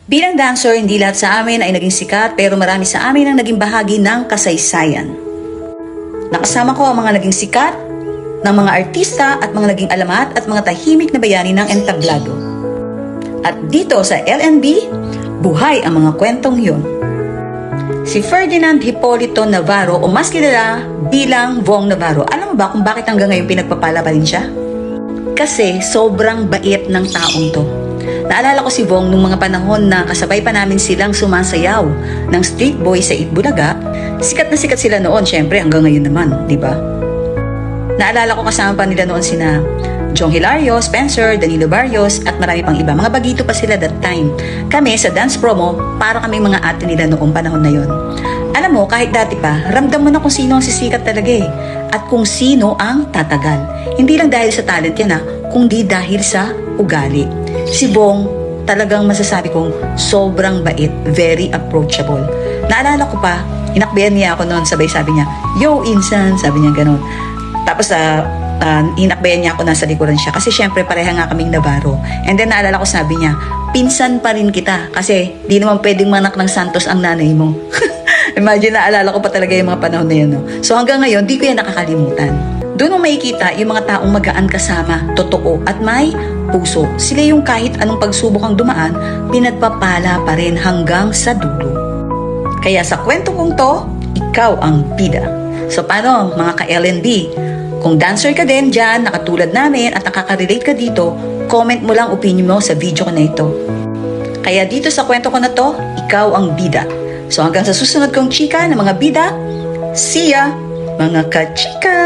Bilang dancer, hindi lahat sa amin ay naging sikat pero marami sa amin ang naging bahagi ng kasaysayan. Nakasama ko ang mga naging sikat, ng mga artista at mga naging alamat at mga tahimik na bayani ng entablado. At dito sa LNB, buhay ang mga kwentong yun. Si Ferdinand Hipolito Navarro o mas kilala bilang Vong Navarro. Alam mo ba kung bakit hanggang ngayon pinagpapala pa rin siya? Kasi sobrang bait ng taong to. Naalala ko si Vong nung mga panahon na kasabay pa namin silang sumasayaw ng Street Boy sa Itbulaga. Sikat na sikat sila noon, syempre hanggang ngayon naman, di ba? Naalala ko kasama pa nila noon sina Jong Hilario, Spencer, Danilo Barrios at marami pang iba. Mga bagito pa sila that time. Kami sa dance promo, para kami mga ate nila noong panahon na yon. Alam mo, kahit dati pa, ramdam mo na kung sino ang sisikat talaga eh. At kung sino ang tatagal. Hindi lang dahil sa talent yan kundi dahil sa ugali. Si Bong, talagang masasabi kong sobrang bait, very approachable. Naalala ko pa, inakbayan niya ako noon, sabay sabi niya, "Yo, Insan," sabi niya gano'n. Tapos inakbayan niya ako, nasa likuran siya. Kasi syempre pareha nga kaming Navarro. And then naalala ko, sabi niya, "Pinsan pa rin kita. Kasi di naman pwedeng manak ng Santos ang nanay mo." Imagine, naalala ko pa talaga yung mga panahon na yun. No? So hanggang ngayon, di ko yan nakakalimutan. Doon mo makikita yung mga taong magaan kasama, totoo at may puso. Sila yung kahit anong pagsubok ang dumaan, pinagpapala pa rin hanggang sa dulo. Kaya sa kwento kong to, ikaw ang bida. So paano mga ka-LNB? Kung dancer ka din dyan, nakatulad namin at nakaka-relate ka dito, comment mo lang opinion mo sa video ko na ito. Kaya dito sa kwento ko na to, ikaw ang bida. So hanggang sa susunod kong chika ng mga bida, see ya mga ka-chika!